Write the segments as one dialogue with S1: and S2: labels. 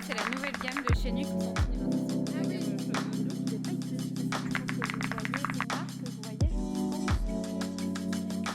S1: c'est la nouvelle gamme de chez NYX.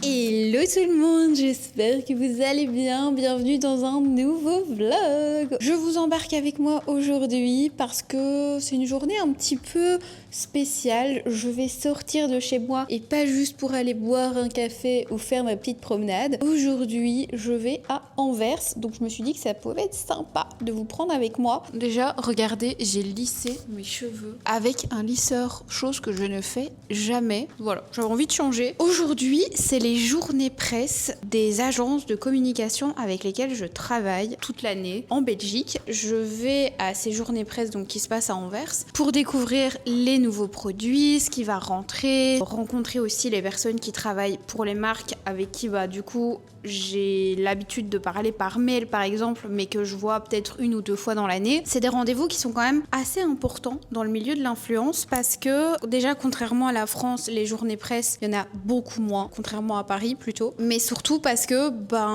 S1: Hello tout le monde, j'espère que vous allez bien. Bienvenue dans un nouveau vlog. Je vous embarque avec moi aujourd'hui parce que c'est une journée un petit peu spéciale. Je vais sortir de chez moi et pas juste pour aller boire un café ou faire ma petite promenade. Aujourd'hui, je vais à Anvers, donc je me suis dit que ça pouvait être sympa de vous prendre avec moi. Déjà, regardez, j'ai lissé mes cheveux avec un lisseur, chose que je ne fais jamais. Voilà, j'avais envie de changer. Aujourd'hui, c'est les journées presse des agences de communication avec lesquelles je travaille toute l'année en Belgique. Je vais à ces journées presse donc qui se passent à Anvers pour découvrir les nouveaux produits, ce qui va rentrer, rencontrer aussi les personnes qui travaillent pour les marques avec qui du coup j'ai l'habitude de parler par mail par exemple, mais que je vois peut-être une ou deux fois dans l'année. C'est des rendez-vous qui sont quand même assez importants dans le milieu de l'influence parce que déjà contrairement à la France, les journées presse, il y en a beaucoup moins, contrairement à Paris plutôt, mais surtout parce que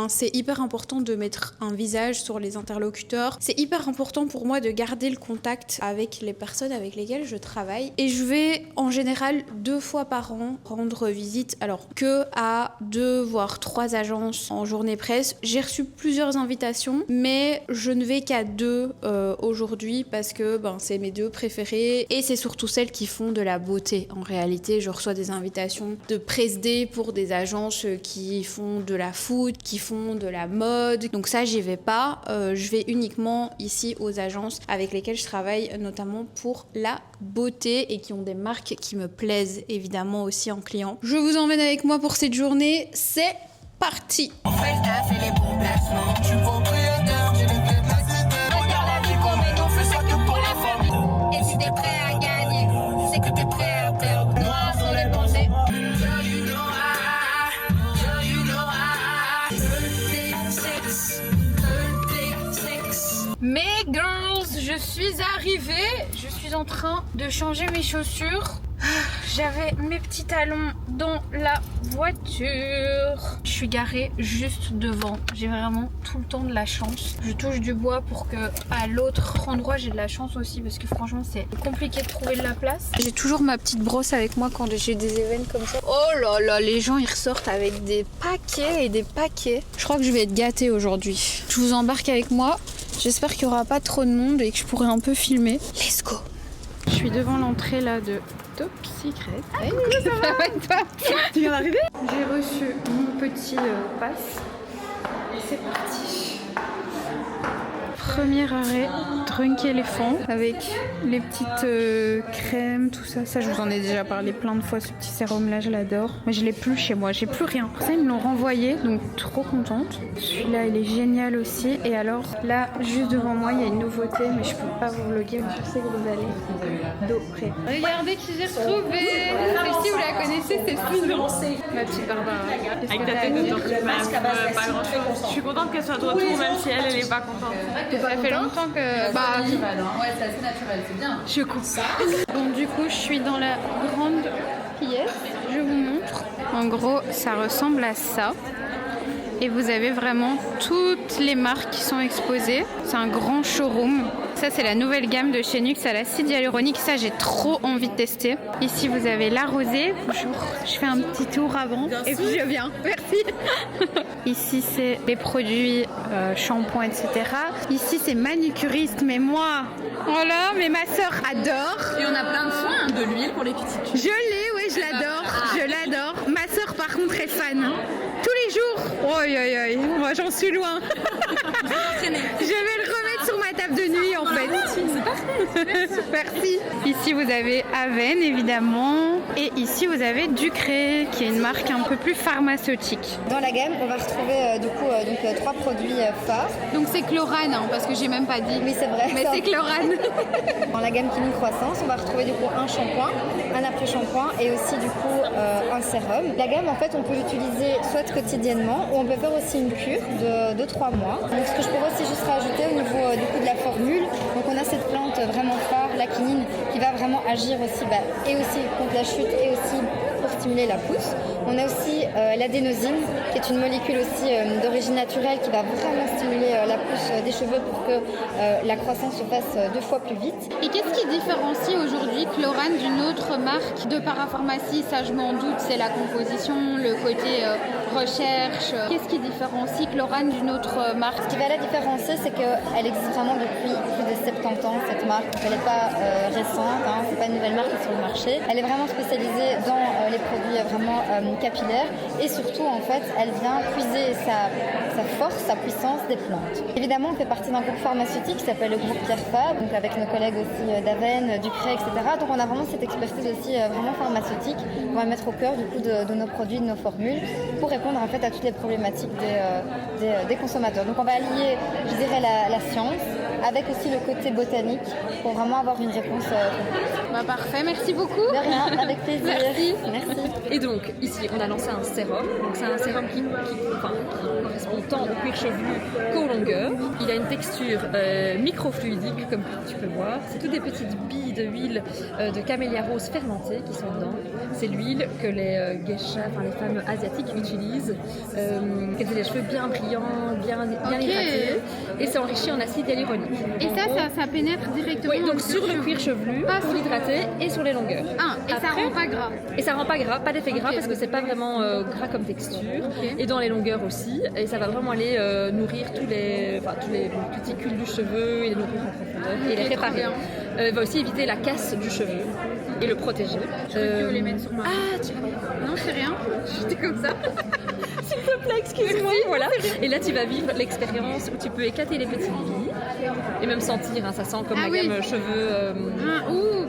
S1: c'est hyper important de mettre un visage sur les interlocuteurs. C'est hyper important pour moi de garder le contact avec les personnes avec lesquelles je travaille et je vais en général 2 fois par an rendre visite, alors que à 2 voire 3 agences en journée presse. J'ai reçu plusieurs invitations, mais je ne vais qu'à 2 aujourd'hui parce que c'est mes 2 préférées et c'est surtout celles qui font de la beauté. En réalité, je reçois des invitations de press day pour des agences qui font de la food, qui font de la mode. Donc ça, j'y vais pas. Je vais uniquement ici aux agences avec lesquelles je travaille, notamment pour la beauté et qui ont des marques qui me plaisent évidemment aussi en client. Je vous emmène avec moi pour cette journée. C'est parti. On fait le taf et les bons placements. Je suis propriétaire, j'ai les clés de la cité. Regarde la vie qu'on mène, on fait ça que pour la famille. Et si t'es prêt à gagner, c'est que t'es prêt à perdre. Noir sur les pensées. Girl, you know I. 36. Mais girls, je suis arrivée. Je suis en train de changer mes chaussures. J'avais mes petits talons dans la voiture. Je suis garée juste devant. J'ai vraiment tout le temps de la chance. Je touche du bois pour que à l'autre endroit j'ai de la chance aussi parce que franchement c'est compliqué de trouver de la place. J'ai toujours ma petite brosse avec moi quand j'ai des événements comme ça. Oh là là, les gens ils ressortent avec des paquets et des paquets. Je crois que je vais être gâtée aujourd'hui. Je vous embarque avec moi. J'espère qu'il n'y aura pas trop de monde et que je pourrai un peu filmer. Let's go. Je suis devant l'entrée là de Top Secret. Hey, ça va et toi? Tu viens d'arriver? J'ai reçu mon petit pass. Et c'est parti. Premier arrêt, Drunk Elephant, avec les petites crèmes, tout ça. Ça, je vous en ai déjà parlé plein de fois, ce petit sérum là, je l'adore. Mais je l'ai plus chez moi, j'ai plus rien. Ça, ils me l'ont renvoyé, donc trop contente. Celui-là, il est génial aussi. Et alors, là, juste devant moi, il y a une nouveauté, mais je peux pas vous vlogger, mais je sais que vous allez d'eau près. Regardez qui j'ai retrouvé. Celle-ci, vous la connaissez, c'est Finon. Ma petite Barbara.
S2: Avec ta tête de pas grand chose. Je suis contente qu'elle soit de retour, même si elle est pas contente.
S1: Ça fait longtemps que...
S3: Ouais, c'est assez naturel, c'est bien.
S1: Je coupe ça. Donc du coup, je suis dans la grande pièce. Je vous montre. En gros, ça ressemble à ça. Et vous avez vraiment toutes les marques qui sont exposées. C'est un grand showroom. Ça, c'est la nouvelle gamme de chez NYX à l'acide hyaluronique. Ça, j'ai trop envie de tester. Ici, vous avez la rosée. Bonjour. Je fais un petit tour avant. Et puis, je viens. Merci. Ici, c'est les produits shampoing, etc. Ici, c'est manucuriste. Mais moi, voilà, mais ma sœur adore.
S3: Et on a plein de soins, de l'huile pour les petites.
S1: Je l'ai, ouais, je l'adore. Je l'adore. Ma sœur, par contre, est fan. Tous les jours. Oi, moi, j'en suis loin. Je vais le remettre sur ma table de nuit, en fait.
S3: C'est parfait.
S1: Merci. Ici, vous avez Aven, évidemment. Et ici, vous avez Ducré, qui est une marque un peu plus pharmaceutique.
S4: Dans la gamme, on va retrouver donc 3 produits phares.
S1: Donc, c'est Chlorane, hein, parce que j'ai même pas dit.
S4: Oui, c'est vrai.
S1: Mais c'est Chlorane.
S4: Dans la gamme Clean Croissance, on va retrouver du coup un shampoing, un après-shampoing et aussi du coup un sérum. La gamme, en fait, on peut l'utiliser soit quotidiennement ou on peut faire aussi une cure de 3 mois. Donc, ce que je pourrais aussi juste rajouter au niveau du coup de la formule, donc on a cette plante vraiment phare, la quinine, qui va vraiment agir aussi et aussi contre la chute et aussi pour stimuler la pousse. On a aussi l'adénosine, qui est une molécule aussi d'origine naturelle qui va vraiment stimuler la pousse des cheveux pour que la croissance se fasse 2 fois plus vite.
S5: Et qu'est-ce qui différencie aujourd'hui Chlorane d'une autre marque de parapharmacie? Ça, je m'en doute, c'est la composition, le côté recherche. Qu'est-ce qui différencie Chlorane d'une autre marque?
S4: Ce qui va la différencier, c'est qu'elle existe vraiment depuis plus de 70 ans, cette marque. Elle n'est pas récente, hein, c'est pas une nouvelle marque qui est sur le marché. Elle est vraiment spécialisée dans les produits vraiment capillaires et surtout, en fait, elle vient puiser sa force, sa puissance des plantes. Évidemment, on fait partie d'un groupe pharmaceutique qui s'appelle le groupe Pierre Fabre, donc avec nos collègues aussi d'Aven, Ducré, etc. Donc on a vraiment cette expertise aussi vraiment pharmaceutique qu'on va mettre au cœur du coup de nos produits, de nos formules, pour répondre en fait à toutes les problématiques des consommateurs. Donc on va allier, je dirais, la science avec aussi le côté botanique pour vraiment avoir une réponse complète.
S5: Parfait, merci beaucoup.
S4: De rien, avec plaisir.
S5: Merci.
S6: Et donc, ici, on a lancé un sérum. Donc, c'est un sérum qui correspond tant au cuir chevelu qu'aux longueurs. Il a une texture microfluidique, comme tu peux voir. C'est toutes des petites billes d'huile de camélia rose fermentée qui sont dedans. C'est l'huile que les geishas, les femmes asiatiques utilisent. Qui ont des cheveux bien brillants, bien hydratés. Et c'est enrichi en acide hyaluronique.
S5: Et ça pénètre directement
S6: donc sur le cuir chevelu, pour l'hydrater, et sur les longueurs.
S5: Ça rend pas gras.
S6: Et ça rend pas gras, pas d'effet gras, parce que c'est pas vraiment gras comme texture. Et dans les longueurs aussi. Et ça va vraiment aller nourrir tous les cuticules du cheveu et les nourrir en profondeur et les réparer. Il va aussi éviter la casse du cheveu et le protéger.
S5: Je peux les mettre sur moi.
S6: Tu vas...
S5: Non, c'est rien. J'étais comme ça.
S6: S'il te plaît, excuse-moi. Voilà. Et là, tu vas vivre l'expérience où tu peux éclater les petites billes et même sentir, ça sent comme la gamme cheveux.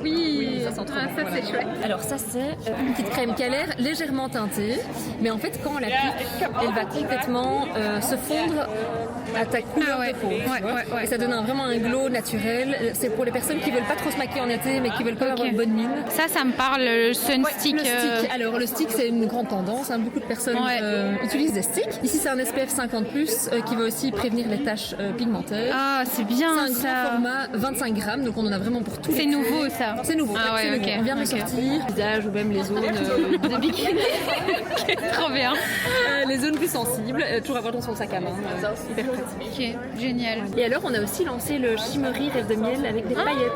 S5: Oui,
S6: ça sent trop bon.
S5: Ça, c'est chouette.
S6: Alors ça, c'est une petite crème calaire légèrement teintée, mais en fait, quand on l'applique, elle va complètement se fondre à ta couleur de peau. Et ça donne vraiment un glow naturel. C'est pour les personnes qui veulent pas trop se maquiller en été, mais qui veulent quand même avoir une bonne mine.
S5: Ça me parle, le sunstick.
S6: Le stick. Alors, le stick, c'est une grande tendance. Beaucoup de personnes utilisent des sticks. Ici, c'est un SPF 50+, qui va aussi prévenir les taches pigmentaires.
S5: Ah, c'est bien
S6: ça. C'est un grand format, 25 grammes, donc on en a vraiment pour tous les.
S5: C'est nouveau, ça.
S6: C'est nouveau. On vient de le sortir. Visage ou même les zones de bikini.
S5: Trop bien.
S6: Les zones plus sensibles, toujours avoir dans son sac à main. Hyper pratique.
S5: Ok, génial.
S6: Et alors, on a aussi lancé le Shimmery Rêve de miel avec des paillettes.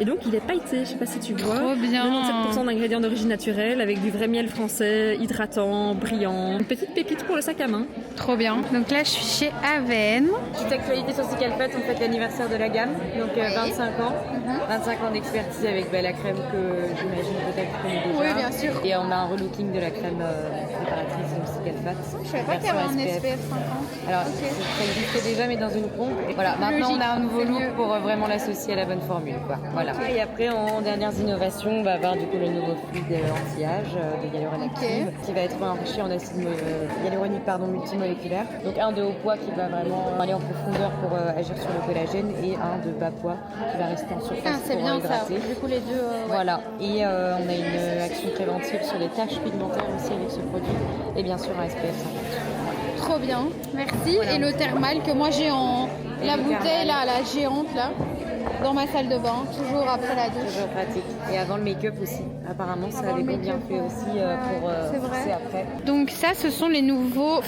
S6: Et donc il est pailleté, je sais pas si tu vois.
S5: Trop bien.
S6: 97% d'ingrédients d'origine naturelle avec du vrai miel français, hydratant, brillant. Une petite pépite pour le sac à main.
S5: Trop bien. Donc là je suis chez Aven.
S2: Petite actualité sur Cicalfate, on fête l'anniversaire de la gamme, donc 25 ans. 25 ans d'expertise avec la crème que j'imagine peut-être que vous connaissez déjà.
S5: Oui, bien sûr.
S2: Et on a un relooking de la crème préparatrice de Cicalfate.
S5: Je savais pas qu'il y avait un SPF 50.
S2: Alors ça existait déjà mais dans une pompe. Et voilà, maintenant on a un nouveau look pour vraiment l'associer à la bonne formule. Voilà. Et après, en dernières innovations, on va avoir du coup le nouveau fluide anti-âge de Hyaluron Active qui va être enrichi en acide hyaluronique multimoléculaire. Donc un de haut poids qui va vraiment aller en profondeur pour agir sur le collagène et un de bas poids qui va rester en surface
S5: c'est
S2: pour
S5: bien
S2: hydrater.
S5: ça. Du coup, les deux.
S2: Voilà. Et on a une action préventive sur les taches pigmentaires aussi avec ce produit et bien sûr un SPF 50.
S5: Trop bien. Merci. Voilà. Et le thermal que moi j'ai en la bouteille là, la géante là. Dans ma salle de bain, toujours après la douche.
S2: Toujours pratique. Et avant le make-up aussi. Apparemment, ça avait bien fait aussi pour fixer après.
S5: Donc ça, ce sont les nouveaux,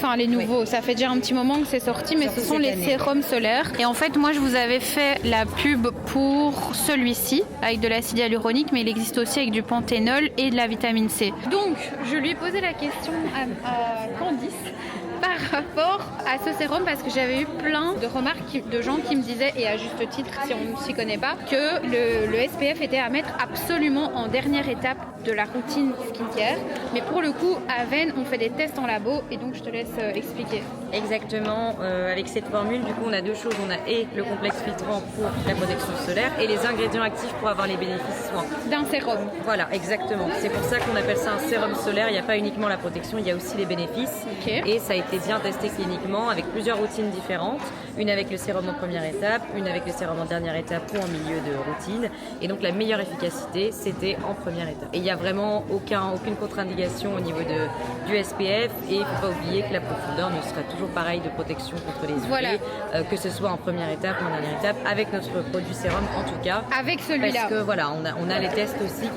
S5: ça fait déjà un petit moment que c'est sorti, mais ce sont les sérums solaires. Et en fait, moi, je vous avais fait la pub pour celui-ci, avec de l'acide hyaluronique, mais il existe aussi avec du panthénol et de la vitamine C. Donc, je lui ai posé la question à Candice par rapport à ce sérum parce que j'avais eu plein de remarques de gens qui me disaient, et à juste titre si on ne s'y connaît pas, que le SPF était à mettre absolument en dernière étape de la routine skincare. Mais pour le coup, à Aven, on fait des tests en labo et donc je te laisse expliquer.
S2: Exactement, avec cette formule, du coup, on a deux choses. On a le complexe filtrant pour la protection solaire et les ingrédients actifs pour avoir les bénéfices soins.
S5: D'un sérum.
S2: Voilà, exactement. C'est pour ça qu'on appelle ça un sérum solaire. Il n'y a pas uniquement la protection, il y a aussi les bénéfices. Et ça a été bien testé cliniquement avec plusieurs routines différentes. Une avec le sérum en première étape, une avec le sérum en dernière étape ou en milieu de routine. Et donc la meilleure efficacité, c'était en première étape. Et il y n'y a vraiment aucune contre-indication au niveau du SPF. Et il ne faut pas oublier que la profondeur ne sera toujours pareille de protection contre les UV, que ce soit en première étape ou en dernière étape, avec notre produit sérum en tout cas.
S5: Avec celui-là.
S2: Parce que voilà, on a les tests aussi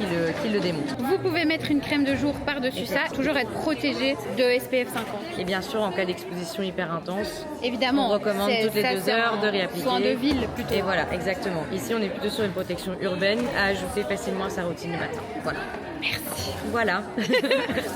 S2: qui le démontrent.
S5: Vous pouvez mettre une crème de jour par-dessus ça, toujours être protégé de SPF 50.
S2: Et bien sûr, en cas d'exposition hyper intense,
S5: évidemment,
S2: on recommande toutes les 2 heures de réappliquer.
S5: Soin de ville plutôt.
S2: Et voilà, exactement. Ici, on est plutôt sur une protection urbaine à ajouter facilement à sa routine du matin. Voilà.
S5: Merci.
S2: Voilà.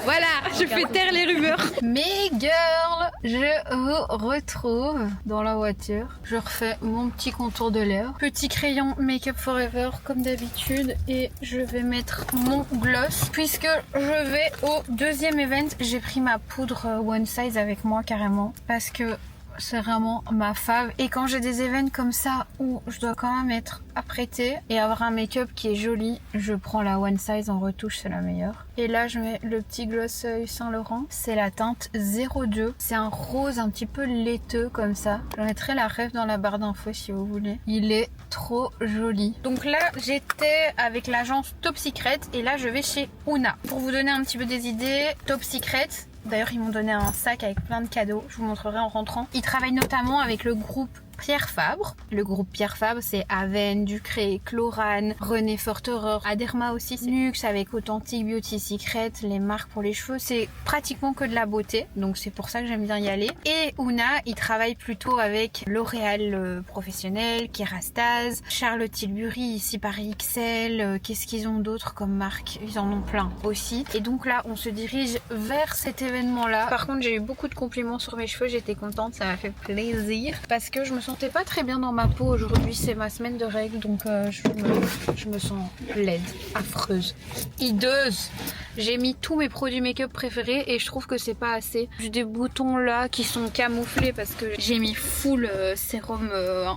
S5: Voilà, je fais taire les rumeurs. Mes girls, je vous retrouve dans la voiture. Je refais mon petit contour de lèvres. Petit crayon Make Up Forever comme d'habitude. Et je vais mettre mon gloss. Puisque je vais au deuxième event, j'ai pris ma poudre One Size avec moi carrément. Parce que c'est vraiment ma fave. Et quand j'ai des événements comme ça où je dois quand même être apprêtée et avoir un make-up qui est joli, je prends la One Size en retouche, c'est la meilleure. Et là, je mets le petit gloss Saint Laurent. C'est la teinte 02. C'est un rose un petit peu laiteux comme ça. Je mettrai la ref dans la barre d'infos si vous voulez. Il est trop joli. Donc là, j'étais avec l'agence Top Secret et là, je vais chez Oona. Pour vous donner un petit peu des idées, Top Secret, d'ailleurs, ils m'ont donné un sac avec plein de cadeaux. Je vous montrerai en rentrant. Ils travaillent notamment avec le groupe Pierre Fabre. Le groupe Pierre Fabre, c'est Aven, Ducré, Chlorane, René Forterer, Aderma aussi, Luxe avec Authentic Beauty Secret, les marques pour les cheveux. C'est pratiquement que de la beauté, donc c'est pour ça que j'aime bien y aller. Et Oona, ils travaillent plutôt avec L'Oréal professionnel, Kérastase, Charlotte Tilbury, ici Paris XL. Qu'est-ce qu'ils ont d'autre comme marque? Ils en ont plein aussi. Et donc là, on se dirige vers cet événement-là. Par contre, j'ai eu beaucoup de compliments sur mes cheveux, j'étais contente, ça m'a fait plaisir. Parce que je me sentais pas très bien dans ma peau aujourd'hui, c'est ma semaine de règles, donc je me sens laide, affreuse, hideuse. J'ai mis tous mes produits make-up préférés et je trouve que c'est pas assez. J'ai des boutons là qui sont camouflés parce que j'ai mis full sérum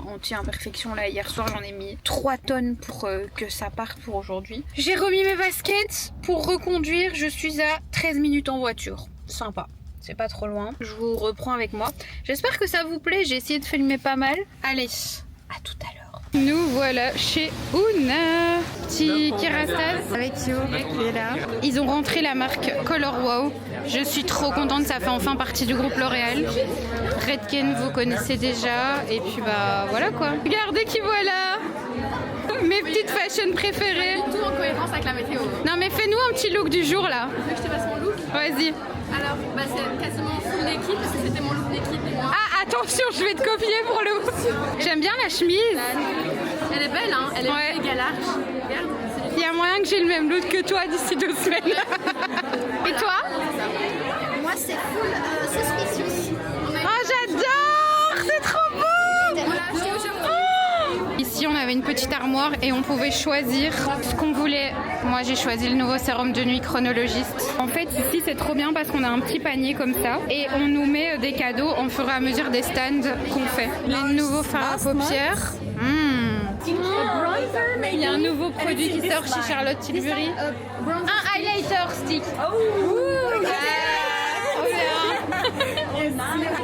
S5: anti-imperfection là hier soir, j'en ai mis 3 tonnes pour que ça parte pour aujourd'hui. J'ai remis mes baskets pour reconduire, je suis à 13 minutes en voiture, sympa. C'est pas trop loin. Je vous reprends avec moi. J'espère que ça vous plaît. J'ai essayé de filmer pas mal. Allez, à tout à l'heure. Nous voilà chez Oona. Petit Kérastase avec Yo qui est là. Ils ont rentré la marque Color Wow. Je suis trop contente. Ça fait enfin partie du groupe L'Oréal. Redken, vous connaissez déjà. Et puis bah voilà quoi. Regardez qui voilà. Mes petites fashions préférées.
S3: Tout en cohérence avec la météo.
S5: Non mais fais-nous un petit look du jour là.
S3: Tu veux que je te fasse mon look?
S5: Vas-y.
S3: Alors, bah, c'est quasiment full d'équipe parce que c'était mon look d'équipe et moi.
S5: Ah attention, je vais te copier pour le... J'aime bien la chemise.
S3: Elle est belle, hein? Elle est méga large. Regarde.
S5: Il y a moyen que j'ai le même look que toi d'ici 2 semaines. Et toi?
S4: Moi, c'est full suspicious.
S5: Oh j'adore, c'est trop beau. Ici on avait une petite armoire et on pouvait choisir ce qu'on voulait. Moi j'ai choisi le nouveau sérum de nuit chronologiste. En fait ici c'est trop bien parce qu'on a un petit panier comme ça et on nous met des cadeaux au fur et à mesure des stands qu'on fait. Les nouveaux fards à paupières. Il y a un nouveau produit qui sort chez Charlotte Tilbury. Un highlighter stick.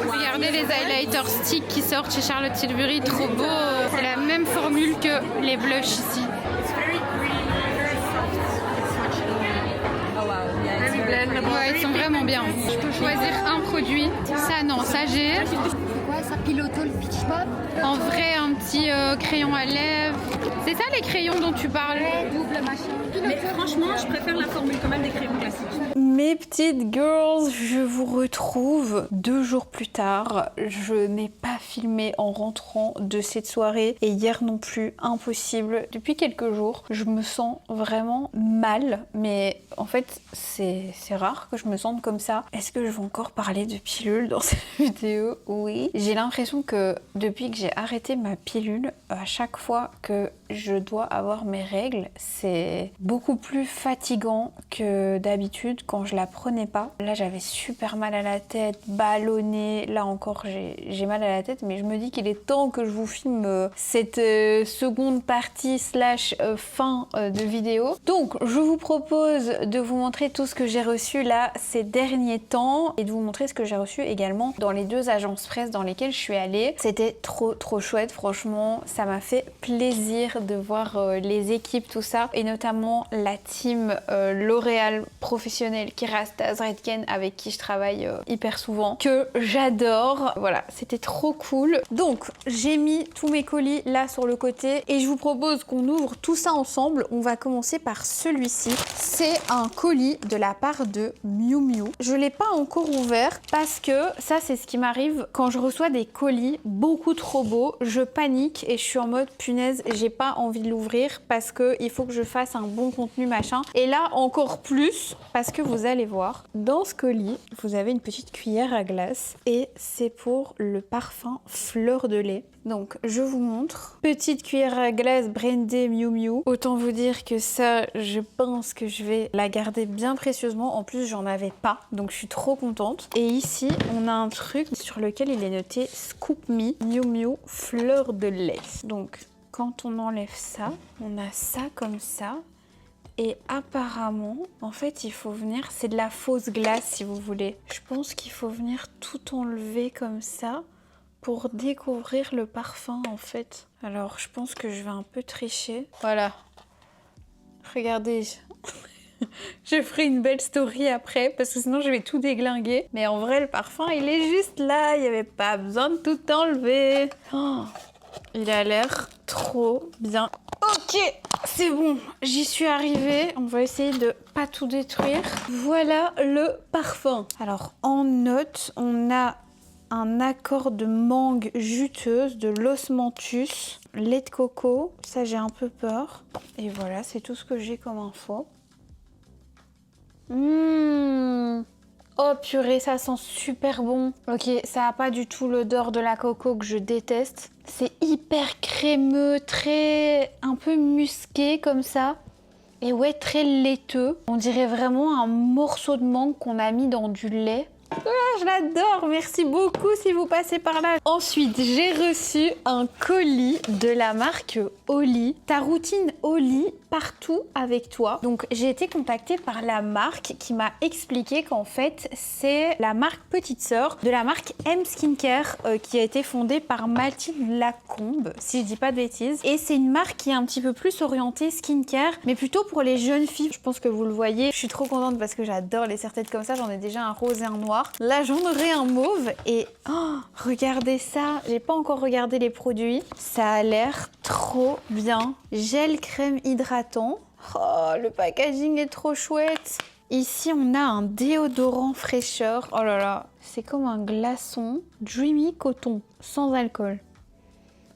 S5: Regardez les highlighters stick qui sortent chez Charlotte Tilbury, trop beau. C'est la même formule que les blushs ici. Ouais, ils sont vraiment bien. Je peux choisir un produit. Ça non, ça j'ai.
S4: Ouais, ça piloto le pitch pop.
S5: En vrai, un petit crayon à lèvres. C'est ça les crayons dont tu parles?
S4: Double machin.
S6: Mais franchement, je préfère la formule quand même des crayons classiques.
S1: Mes petites girls, je vous retrouve 2 jours plus tard. Je n'ai pas filmé en rentrant de cette soirée et hier non plus, impossible. Depuis quelques jours, je me sens vraiment mal, mais en fait, c'est rare que je me sente comme ça. Est-ce que je vais encore parler de pilule dans cette vidéo? Oui. J'ai l'impression que depuis que j'ai arrêté ma pilule, à chaque fois que je dois avoir mes règles, c'est beaucoup plus fatigant que d'habitude quand je la prenais pas. Là, j'avais super mal à la tête, ballonnée. Là encore, j'ai mal à la tête. tête, mais je me dis qu'il est temps que je vous filme cette seconde partie / fin de vidéo. Donc je vous propose de vous montrer tout ce que j'ai reçu là ces derniers temps et de vous montrer ce que j'ai reçu également dans les 2 agences presse dans lesquelles je suis allée. C'était trop chouette, franchement, ça m'a fait plaisir de voir les équipes, tout ça, et notamment la team L'Oréal professionnelle Kérastase Redken avec qui je travaille hyper souvent, que j'adore. Voilà, c'était trop cool. Donc j'ai mis tous mes colis là sur le côté et je vous propose qu'on ouvre tout ça ensemble. On va commencer par celui-ci. C'est un colis de la part de Miu Miu. Je l'ai pas encore ouvert parce que ça c'est ce qui m'arrive quand je reçois des colis beaucoup trop beaux. Je panique et je suis en mode punaise, j'ai pas envie de l'ouvrir parce que il faut que je fasse un bon contenu machin. Et là encore plus parce que vous allez voir, dans ce colis, vous avez une petite cuillère à glace et c'est pour le parfum fleur de lait. Donc je vous montre. Petite cuillère à glace brandée Miu Miu. Autant vous dire que ça, je pense que je vais la garder bien précieusement. En plus, j'en avais pas, donc je suis trop contente. Et ici, on a un truc sur lequel il est noté Scoop Me Miu Miu fleur de lait. Donc quand on enlève ça, on a ça comme ça. Et apparemment, en fait, il faut venir... C'est de la fausse glace, si vous voulez. Je pense qu'il faut venir tout enlever comme ça pour découvrir le parfum, en fait. Alors, je pense que je vais un peu tricher. Voilà. Regardez. Je ferai une belle story après, parce que sinon, je vais tout déglinguer. Mais en vrai, le parfum, il est juste là. Il n'y avait pas besoin de tout enlever. Oh, il a l'air trop bien. Ok, c'est bon, j'y suis arrivée. On va essayer de pas tout détruire. Voilà le parfum. Alors, en note, on a un accord de mangue juteuse, de l'osmanthus, lait de coco. Ça, j'ai un peu peur. Et voilà, c'est tout ce que j'ai comme info. Oh purée, ça sent super bon. Ok, ça a pas du tout l'odeur de la coco que je déteste. C'est hyper crémeux, très... un peu musqué comme ça. Et ouais, très laiteux. On dirait vraiment un morceau de mangue qu'on a mis dans du lait. Ah, je l'adore, merci beaucoup si vous passez par là. Ensuite, j'ai reçu un colis de la marque Olly. Ta routine Olly partout avec toi. Donc, j'ai été contactée par la marque qui m'a expliqué qu'en fait, c'est la marque petite sœur de la marque M Skincare qui a été fondée par Mathilde Lacombe, si je dis pas de bêtises. Et c'est une marque qui est un petit peu plus orientée skincare, mais plutôt pour les jeunes filles. Je pense que vous le voyez. Je suis trop contente parce que j'adore les serre-têtes comme ça. J'en ai déjà un rose et un noir. Là, j'en aurai un mauve et oh, regardez ça. J'ai pas encore regardé les produits. Ça a l'air trop bien. Gel crème hydratant. Oh, le packaging est trop chouette. Ici, on a un déodorant fraîcheur. Oh là là, c'est comme un glaçon. Dreamy coton, sans alcool.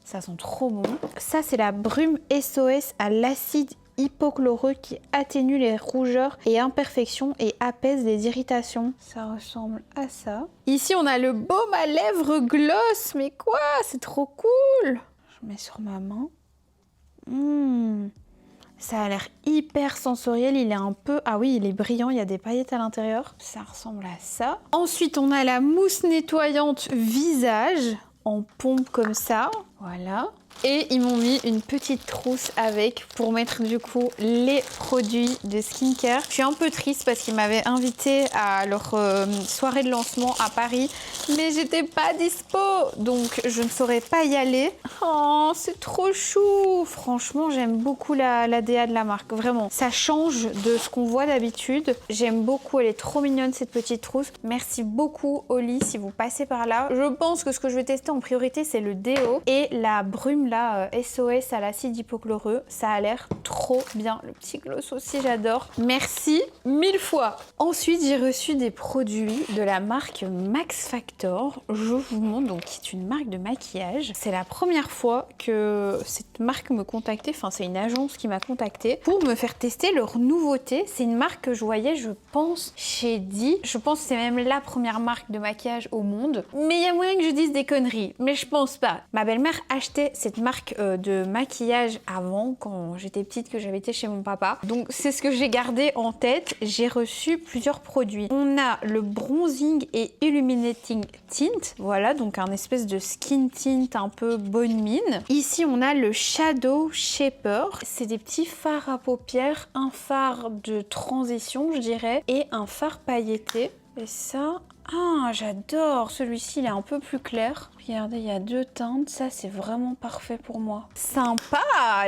S1: Ça sent trop bon. Ça, c'est la brume SOS à l'acide hypochloreux qui atténue les rougeurs et imperfections et apaise les irritations. Ça ressemble à ça. Ici, on a le baume à lèvres gloss. Mais quoi? C'est trop cool. Je mets sur ma main. Ça a l'air hyper sensoriel. Il est un peu... Ah oui, il est brillant. Il y a des paillettes à l'intérieur. Ça ressemble à ça. Ensuite, on a la mousse nettoyante visage en pompe comme ça. Voilà. Et ils m'ont mis une petite trousse avec pour mettre du coup les produits de skincare. Je suis un peu triste parce qu'ils m'avaient invité à leur soirée de lancement à Paris, mais j'étais pas dispo, donc je ne saurais pas y aller. Oh, c'est trop chou. Franchement, j'aime beaucoup la DA de la marque, vraiment. Ça change de ce qu'on voit d'habitude. J'aime beaucoup, elle est trop mignonne cette petite trousse. Merci beaucoup Olly si vous passez par là. Je pense que ce que je vais tester en priorité, c'est le déo et la brume là, SOS à l'acide hypochloreux. Ça a l'air trop bien. Le petit gloss aussi, j'adore. Merci 1000 fois. Ensuite, j'ai reçu des produits de la marque Max Factor. Je vous montre, donc, qui est une marque de maquillage. C'est la première fois que cette marque me contactait, enfin, c'est une agence qui m'a contactée pour me faire tester leur nouveauté. C'est une marque que je voyais, je pense, chez Di. Je pense que c'est même la première marque de maquillage au monde. Mais il y a moyen que je dise des conneries, mais je pense pas. Ma belle-mère achetait cette
S5: cette marque de maquillage avant, quand j'étais petite, que j'avais été chez mon papa. Donc c'est ce que j'ai gardé en tête. J'ai reçu plusieurs produits. On a le Bronzing et Illuminating Tint. Voilà, donc un espèce de skin tint un peu bonne mine. Ici, on a le Shadow Shaper. C'est des petits fards à paupières, un fard de transition, je dirais, et un fard pailleté. Et ça, ah, j'adore. Celui-ci, il est un peu plus clair. Regardez, il y a 2 teintes. Ça, c'est vraiment parfait pour moi. Sympa!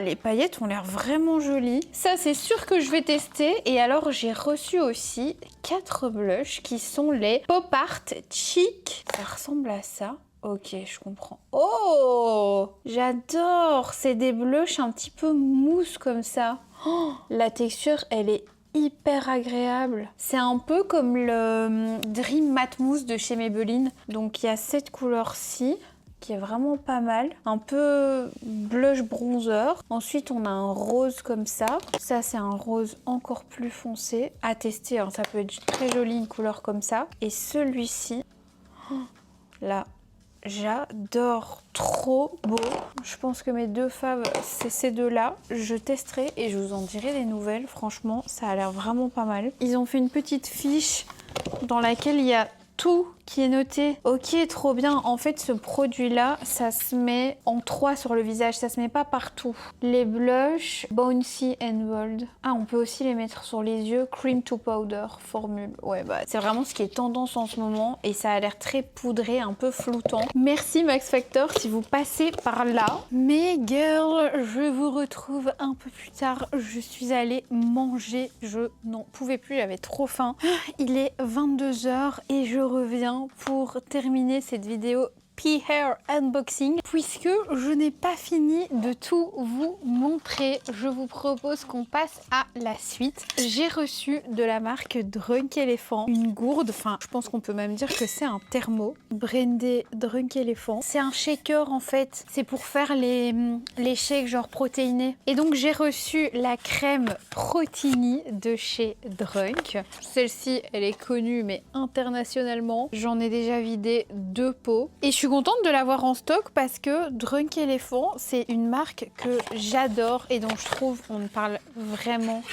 S5: Les paillettes ont l'air vraiment jolies. Ça, c'est sûr que je vais tester. Et alors, j'ai reçu aussi 4 blushs qui sont les Pop Art Cheek. Ça ressemble à ça. Ok, je comprends. Oh! J'adore! C'est des blushs un petit peu mousse comme ça. Oh, la texture, elle est hyper agréable. C'est un peu comme le Dream Matte Mousse de chez Maybelline. Donc il y a cette couleur-ci qui est vraiment pas mal. Un peu blush bronzer. Ensuite on a un rose comme ça. Ça c'est un rose encore plus foncé. À tester, hein. Ça peut être très joli une couleur comme ça. Et celui-ci, oh, là, j'adore, trop beau. Je pense que mes 2 faves, c'est ces 2-là. Je testerai et je vous en dirai des nouvelles. Franchement, ça a l'air vraiment pas mal. Ils ont fait une petite fiche dans laquelle il y a tout qui est noté. Ok, trop bien. En fait, ce produit-là, ça se met en 3 sur le visage. Ça se met pas partout. Les blushs Bouncy and Bold. Ah, on peut aussi les mettre sur les yeux. Cream to Powder formule. Ouais, bah, c'est vraiment ce qui est tendance en ce moment. Et ça a l'air très poudré, un peu floutant. Merci Max Factor si vous passez par là. Mais girl, je vous retrouve un peu plus tard. Je suis allée manger. Je n'en pouvais plus, j'avais trop faim. Il est 22 h et je reviens pour terminer cette vidéo P-Hair Unboxing. Puisque je n'ai pas fini de tout vous montrer, je vous propose qu'on passe à la suite. J'ai reçu de la marque Drunk Elephant une gourde, enfin je pense qu'on peut même dire que c'est un thermo brandé Drunk Elephant. C'est un shaker en fait, c'est pour faire les shakes genre protéinés. Et donc j'ai reçu la crème Protini de chez Drunk. Celle-ci elle est connue mais internationalement. J'en ai déjà vidé 2 pots et je suis contente de l'avoir en stock parce que Drunk Elephant, c'est une marque que j'adore et dont je trouve on ne parle vraiment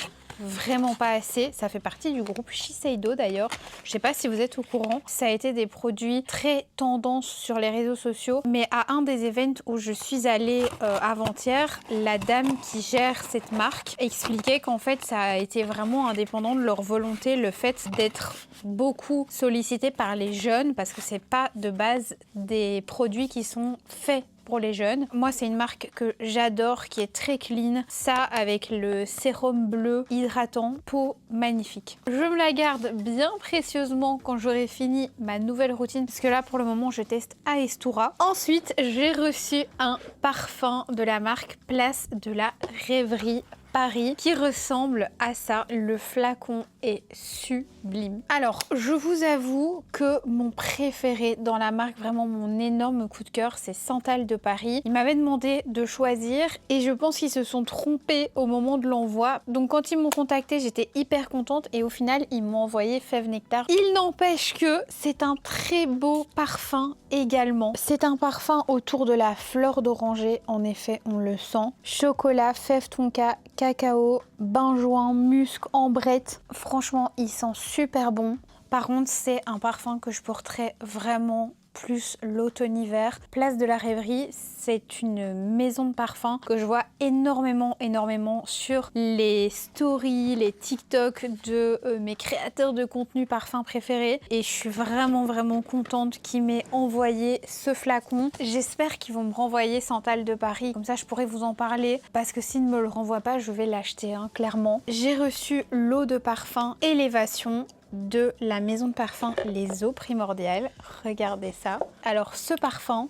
S5: pas assez. Ça fait partie du groupe Shiseido d'ailleurs. Je sais pas si vous êtes au courant. Ça a été des produits très tendance sur les réseaux sociaux. Mais à un des events où je suis allée avant-hier, la dame qui gère cette marque expliquait qu'en fait ça a été vraiment indépendant de leur volonté, le fait d'être beaucoup sollicité par les jeunes parce que c'est pas de base des produits qui sont faits pour les jeunes. Moi, c'est une marque que j'adore, qui est très clean. Ça, avec le sérum bleu hydratant, peau magnifique. Je me la garde bien précieusement quand j'aurai fini ma nouvelle routine, parce que là, pour le moment, je teste Aestura. Ensuite, j'ai reçu un parfum de la marque Place de la Rêverie Paris qui ressemble à ça. Le flacon est sublime. Alors, je vous avoue que mon préféré dans la marque, vraiment mon énorme coup de cœur, c'est Santal de Paris. Ils m'avaient demandé de choisir et je pense qu'ils se sont trompés au moment de l'envoi. Donc quand ils m'ont contacté, j'étais hyper contente et au final, ils m'ont envoyé Fève Nectar. Il n'empêche que c'est un très beau parfum également. C'est un parfum autour de la fleur d'oranger. En effet, on le sent. Chocolat, fève tonka, cacao, benjoin, musc, ambrette. Franchement, il sent super bon. Par contre, c'est un parfum que je porterais vraiment plus l'automne-hiver. Place de la Rêverie, c'est une maison de parfum que je vois énormément sur les stories, les TikTok de mes créateurs de contenu parfum préférés. Et je suis vraiment contente qu'ils m'aient envoyé ce flacon. J'espère qu'ils vont me renvoyer Santal de Paris. Comme ça, je pourrais vous en parler. Parce que s'ils ne me le renvoient pas, je vais l'acheter, hein, clairement. J'ai reçu l'eau de parfum Élévation de la maison de parfum Les Eaux Primordiales. Regardez ça. Alors ce parfum,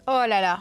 S5: oh là là,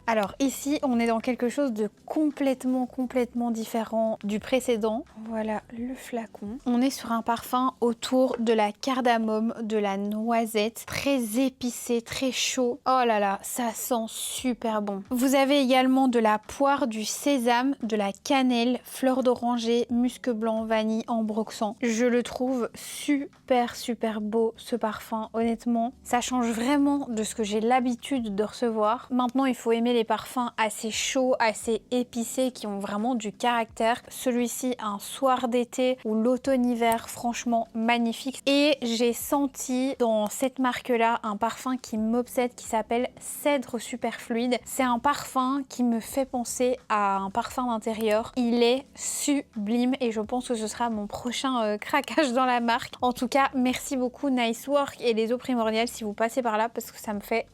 S5: Alors ici, on est dans quelque chose de complètement différent du précédent. Voilà le flacon. On est sur un parfum autour de la cardamome, de la noisette, très épicé, très chaud. Oh là là, ça sent super bon. Vous avez également de la poire, du sésame, de la cannelle, fleur d'oranger, musc blanc, vanille, ambroxan. Je le trouve super beau ce parfum. Honnêtement, ça change vraiment de ce que j'ai l'habitude de recevoir. Maintenant, il faut aimer les parfums assez chauds, assez épicés, qui ont vraiment du caractère. Celui-ci, un soir d'été ou l'automne-hiver, franchement magnifique. Et j'ai senti dans cette marque-là un parfum qui m'obsède, qui s'appelle Cèdre Superfluide. C'est un parfum qui me fait penser à un parfum d'intérieur. Il est sublime et je pense que ce sera mon prochain craquage dans la marque. En tout cas, merci beaucoup Nice Work et les eaux primordiales si vous passez par là parce que ça me fait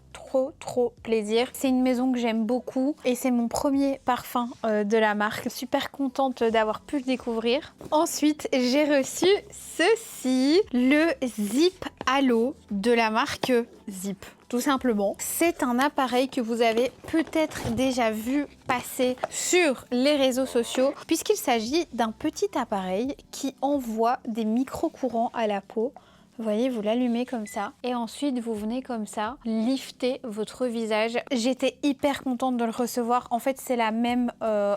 S5: trop plaisir. C'est une maison que j'aime beaucoup et c'est mon premier parfum de la marque. Super contente d'avoir pu le découvrir. Ensuite, j'ai reçu ceci, le Zip Halo de la marque Zip. Tout simplement, c'est un appareil que vous avez peut-être déjà vu passer sur les réseaux sociaux puisqu'il s'agit d'un petit appareil qui envoie des micro-courants à la peau. Vous voyez, vous l'allumez comme ça et ensuite vous venez comme ça lifter votre visage. J'étais hyper contente de le recevoir. En fait, c'est la même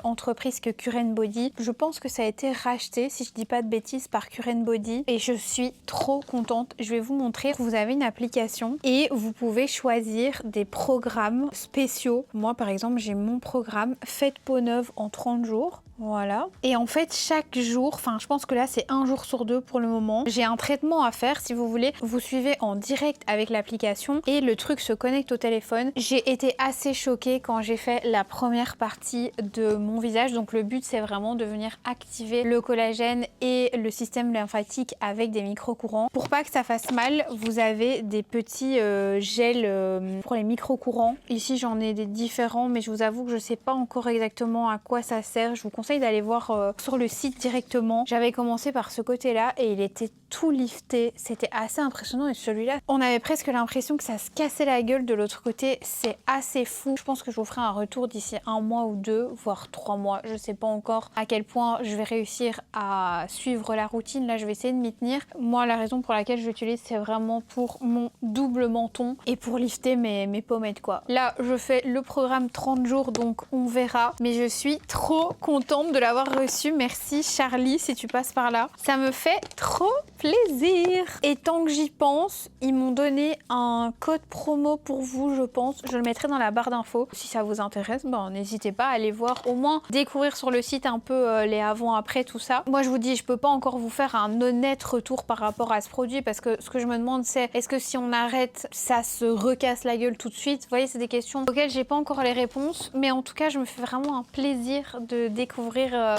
S5: entreprise que Cure Body. Je pense que ça a été racheté, si je dis pas de bêtises, par Cure Body et je suis trop contente. Je vais vous montrer. Vous avez une application et vous pouvez choisir des programmes spéciaux. Moi, par exemple, j'ai mon programme Faites peau neuve en 30 jours. Voilà. Et en fait, chaque jour, enfin je pense que là c'est un jour sur deux pour le moment, j'ai un traitement à faire. Si vous voulez, vous suivez en direct avec l'application et le truc se connecte au téléphone. J'ai été assez choquée quand j'ai fait la première partie de mon visage. Donc le but c'est vraiment de venir activer le collagène et le système lymphatique avec des micro-courants. Pour pas que ça fasse mal, vous avez des petits gels pour les micro-courants. Ici j'en ai des différents mais je vous avoue que je sais pas encore exactement à quoi ça sert. Je vous conseille d'aller voir sur le site directement. J'avais commencé par ce côté-là et il était tout lifté. C'était assez impressionnant et celui-là, on avait presque l'impression que ça se cassait la gueule de l'autre côté. C'est assez fou. Je pense que je vous ferai un retour d'ici 1 mois ou 2, voire 3 mois. Je sais pas encore à quel point je vais réussir à suivre la routine. Là, je vais essayer de m'y tenir. Moi, la raison pour laquelle je l'utilise, c'est vraiment pour mon double menton et pour lifter mes pommettes, quoi. Là, je fais le programme 30 jours, donc on verra. Mais je suis trop contente de l'avoir reçu. Merci Charlie si tu passes par là. Ça me fait trop plaisir. Et tant que j'y pense, ils m'ont donné un code promo pour vous, je pense. Je le mettrai dans la barre d'infos. Si ça vous intéresse, ben, n'hésitez pas à aller voir, au moins découvrir sur le site un peu les avant-après, tout ça. Moi je vous dis, je peux pas encore vous faire un honnête retour par rapport à ce produit parce que ce que je me demande c'est, est-ce que si on arrête, ça se recasse la gueule tout de suite? Vous voyez, c'est des questions auxquelles j'ai pas encore les réponses. Mais en tout cas, je me fais vraiment un plaisir de découvrir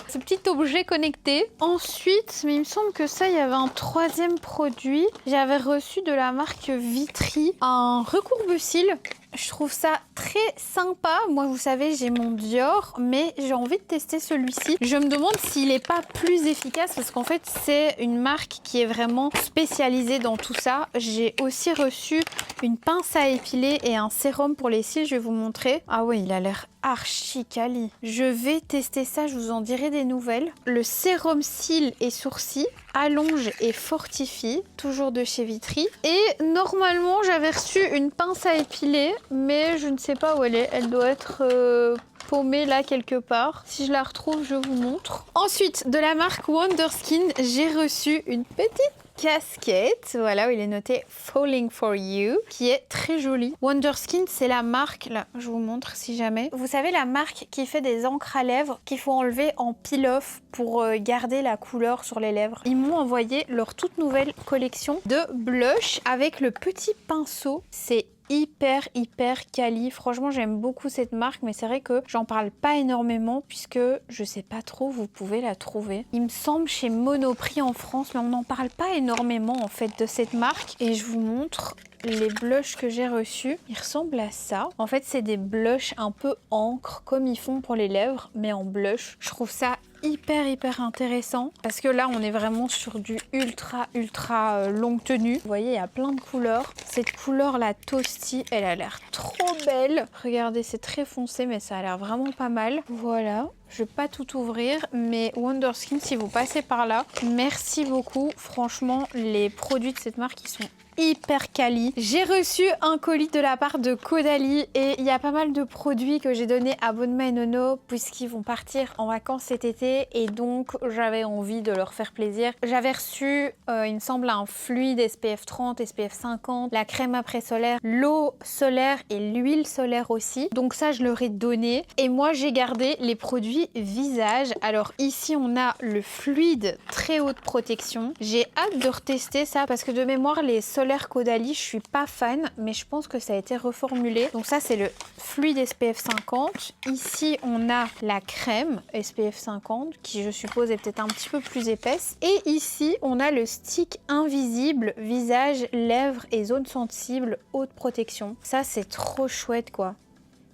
S5: ce petit objet connecté. Ensuite, mais il me semble que ça, il y avait un troisième produit. J'avais reçu de la marque Vitry un recourbe-cils. Je trouve ça très sympa. Moi, vous savez, j'ai mon Dior, mais j'ai envie de tester celui-ci. Je me demande s'il n'est pas plus efficace parce qu'en fait, c'est une marque qui est vraiment spécialisée dans tout ça. J'ai aussi reçu une pince à épiler et un sérum pour les cils. Je vais vous montrer. Ah ouais, il a l'air archi quali. Je vais tester ça, je vous en dirai des nouvelles. Le sérum cils et sourcils allonge et fortifie, toujours de chez Vitry. Et normalement, j'avais reçu une pince à épiler, mais je ne sais pas où elle est. Elle doit être paumée là quelque part. Si je la retrouve, je vous montre. Ensuite, de la marque Wonderskin, j'ai reçu une petite casquette, voilà où il est noté Falling for You, qui est très jolie. Wonderskin, c'est la marque, là je vous montre si jamais. Vous savez, la marque qui fait des encres à lèvres qu'il faut enlever en peel-off pour garder la couleur sur les lèvres. Ils m'ont envoyé leur toute nouvelle collection de blush avec le petit pinceau. C'est hyper quali. Franchement, j'aime beaucoup cette marque, mais c'est vrai que j'en parle pas énormément puisque je sais pas trop où vous pouvez la trouver. Il me semble chez Monoprix en France, mais on n'en parle pas énormément en fait de cette marque. Et je vous montre les blushs que j'ai reçus. Ils ressemblent à ça. En fait, c'est des blushs un peu encre, comme ils font pour les lèvres, mais en blush. Je trouve ça hyper intéressant parce que là on est vraiment sur du ultra longue tenue. Vous voyez, il y a plein de couleurs. Cette couleur la Toasty, elle a l'air trop belle. Regardez, c'est très foncé mais ça a l'air vraiment pas mal. Voilà. Je vais pas tout ouvrir, mais Wonderskin, si vous passez par là, merci beaucoup. Franchement, les produits de cette marque, ils sont hyper quali. J'ai reçu un colis de la part de Caudalie et il y a pas mal de produits que j'ai donné à Bonne Main et Nono puisqu'ils vont partir en vacances cet été et donc j'avais envie de leur faire plaisir. J'avais reçu, il me semble, un fluide SPF 30, SPF 50, la crème après solaire, l'eau solaire et l'huile solaire aussi. Donc ça, je leur ai donné et moi, j'ai gardé les produits visage. Alors ici, on a le fluide très haute protection. J'ai hâte de retester ça parce que de mémoire, les solaires Caudalie, je suis pas fan, mais je pense que ça a été reformulé. Donc ça, c'est le fluide SPF 50. Ici, on a la crème SPF 50, qui je suppose est peut-être un petit peu plus épaisse. Et ici, on a le stick invisible, visage, lèvres et zones sensibles, haute protection. Ça, c'est trop chouette, quoi.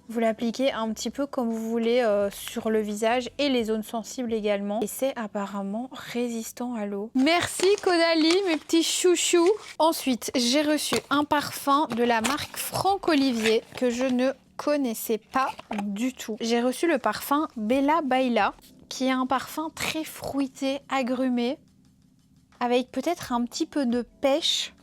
S5: Vous l'appliquez un petit peu comme vous voulez sur le visage et les zones sensibles également. Et c'est apparemment résistant à l'eau. Merci Caudalie, mes petits chouchous. Ensuite, j'ai reçu un parfum de la marque Franck Olivier que je ne connaissais pas du tout. J'ai reçu le parfum Bella Baila, qui est un parfum très fruité, agrumé, avec peut-être un petit peu de pêche.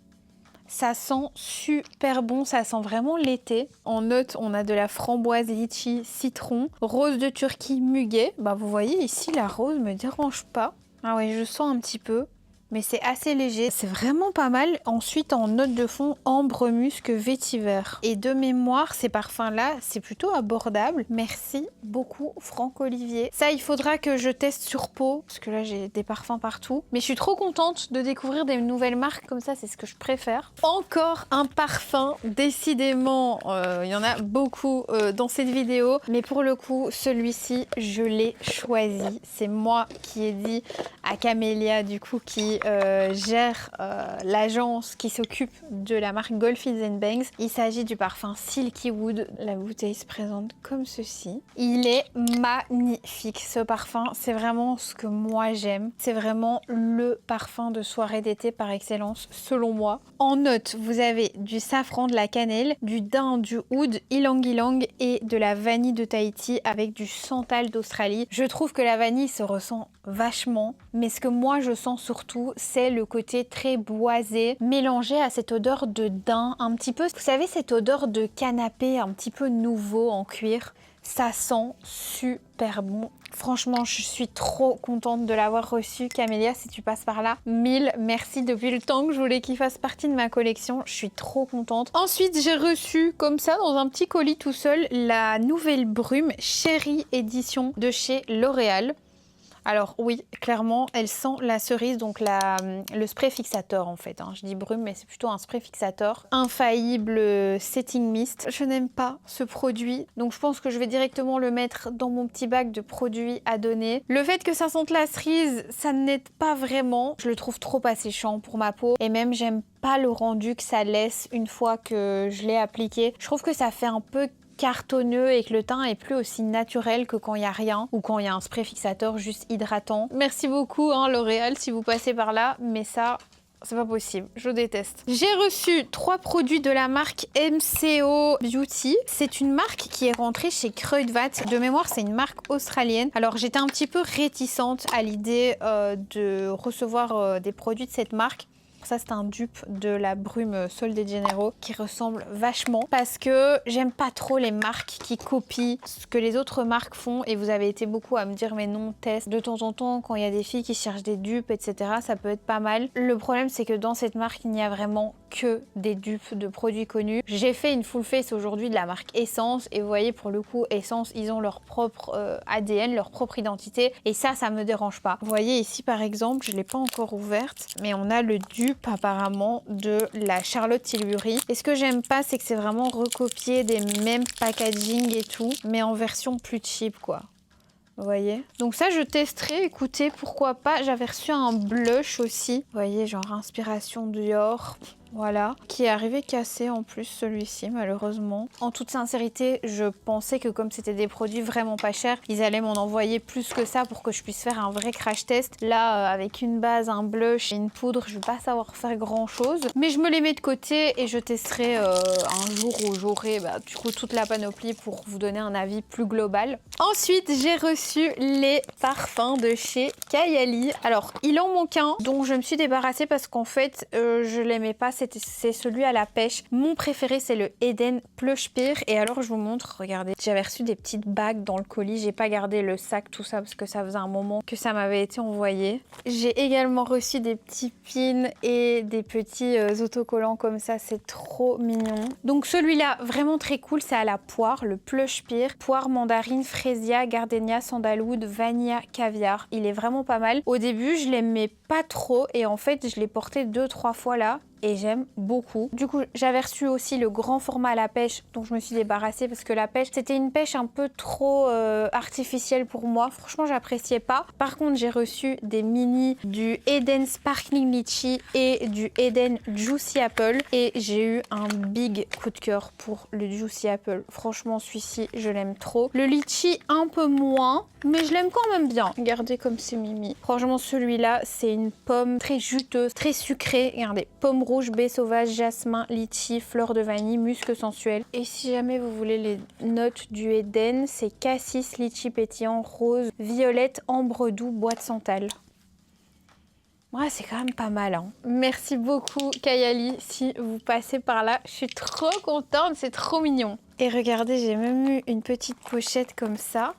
S5: Ça sent super bon, ça sent vraiment l'été. En note, on a de la framboise, litchi, citron, rose de Turquie, muguet. Bah, vous voyez ici, la rose me dérange pas. Ah ouais, je sens un petit peu. Mais c'est assez léger, c'est vraiment pas mal. Ensuite, en note de fond, ambre, musc, vétiver. Et de mémoire, ces parfums-là, c'est plutôt abordable. Merci beaucoup, Franck Olivier. Ça, il faudra que je teste sur peau, parce que là, j'ai des parfums partout. Mais je suis trop contente de découvrir des nouvelles marques comme ça, c'est ce que je préfère. Encore un parfum, décidément, il y en a beaucoup dans cette vidéo. Mais pour le coup, celui-ci, je l'ai choisi. C'est moi qui ai dit à Camélia, du coup, qui gère l'agence qui s'occupe de la marque Goldfields & Banks. Il s'agit du parfum Silky Wood. La bouteille se présente comme ceci. Il est magnifique, ce parfum. C'est vraiment ce que moi j'aime. C'est vraiment le parfum de soirée d'été par excellence, selon moi. En note, vous avez du safran, de la cannelle, du daim, du oud, ylang-ylang et de la vanille de Tahiti avec du santal d'Australie. Je trouve que la vanille se ressent vachement, mais ce que moi je sens surtout, c'est le côté très boisé mélangé à cette odeur de daim, un petit peu, vous savez, cette odeur de canapé un petit peu nouveau en cuir. Ça sent super bon. Franchement, je suis trop contente de l'avoir reçu. Camélia, si tu passes par là, mille merci. Depuis le temps que je voulais qu'il fasse partie de ma collection, je suis trop contente. Ensuite, j'ai reçu, comme ça, dans un petit colis tout seul, la nouvelle Brume Chérie édition de chez L'Oréal. Alors oui, clairement, elle sent la cerise, donc le spray fixateur en fait. Je dis brume, mais c'est plutôt un spray fixateur. Infaillible setting mist. Je n'aime pas ce produit, donc je pense que je vais directement le mettre dans mon petit bac de produits à donner. Le fait que ça sente la cerise, ça n'aide pas vraiment. Je le trouve trop asséchant pour ma peau. Et même, j'aime pas le rendu que ça laisse une fois que je l'ai appliqué. Je trouve que ça fait un peu cartonneux et que le teint est plus aussi naturel que quand il n'y a rien ou quand il y a un spray fixateur juste hydratant. Merci beaucoup L'Oréal si vous passez par là, mais ça, c'est pas possible, je déteste. J'ai reçu 3 produits de la marque MCO Beauty. C'est une marque qui est rentrée chez Kruidvat. De mémoire, c'est une marque australienne. Alors j'étais un petit peu réticente à l'idée de recevoir des produits de cette marque. Ça, c'est un dupe de la Brume Sol de Janeiro qui ressemble vachement parce que j'aime pas trop les marques qui copient ce que les autres marques font et vous avez été beaucoup à me dire mais non, teste. De temps en temps, quand il y a des filles qui cherchent des dupes, etc., ça peut être pas mal. Le problème, c'est que dans cette marque, il n'y a vraiment que des dupes de produits connus. J'ai fait une full face aujourd'hui de la marque Essence et vous voyez, pour le coup, Essence, ils ont leur propre ADN, leur propre identité et ça me dérange pas. Vous voyez ici, par exemple, je l'ai pas encore ouverte, mais on a le dupe apparemment de la Charlotte Tilbury. Et ce que j'aime pas, c'est que c'est vraiment recopié des mêmes packaging et tout, mais en version plus cheap, quoi. Vous voyez? Donc ça, je testerai, écoutez, pourquoi pas. J'avais reçu un blush aussi. Vous voyez, genre inspiration Dior.
S1: Voilà, qui est arrivé cassé en plus celui-ci malheureusement. En toute sincérité, je pensais que comme c'était des produits vraiment pas chers, ils allaient m'en envoyer plus que ça pour que je puisse faire un vrai crash test. Là, avec une base, un blush et une poudre, je vais pas savoir faire grand chose. Mais je me les mets de côté et je testerai un jour où j'aurai du coup toute la panoplie pour vous donner un avis plus global. Ensuite, j'ai reçu les parfums de chez Kayali. Alors, il en manque un dont je me suis débarrassée parce qu'en fait, je l'aimais pas. C'est celui à la pêche. Mon préféré, c'est le Eden Plush Pear. Et alors, je vous montre, regardez. J'avais reçu des petites bagues dans le colis. J'ai pas gardé le sac, tout ça, parce que ça faisait un moment que ça m'avait été envoyé. J'ai également reçu des petits pins et des petits autocollants comme ça. C'est trop mignon. Donc, celui-là, vraiment très cool. C'est à la poire, le Plush Pear. Poire, mandarine, frésia, gardenia, sandalwood, vanilla, caviar. Il est vraiment pas mal. Au début, je l'aimais pas trop. Et en fait, je l'ai porté 2-3 fois là. Et j'aime beaucoup. Du coup, j'avais reçu aussi le grand format à la pêche, dont je me suis débarrassée parce que la pêche, c'était une pêche un peu trop artificielle pour moi. Franchement, j'appréciais pas. Par contre, j'ai reçu des mini du Eden Sparkling Litchi et du Eden Juicy Apple. Et j'ai eu un big coup de cœur pour le Juicy Apple. Franchement, celui-ci, je l'aime trop. Le Litchi, un peu moins, mais je l'aime quand même bien. Regardez comme c'est mimi. Franchement, celui-là, c'est une pomme très juteuse, très sucrée. Regardez, pomme rouge, baie sauvage, jasmin, litchi, fleur de vanille, musc sensuel. Et si jamais vous voulez les notes du Eden, c'est cassis, litchi pétillant, rose, violette, ambre doux, bois de santal. Ouais, c'est quand même pas mal. Hein. Merci beaucoup Kayali si vous passez par là. Je suis trop contente, c'est trop mignon. Et regardez, j'ai même eu une petite pochette comme ça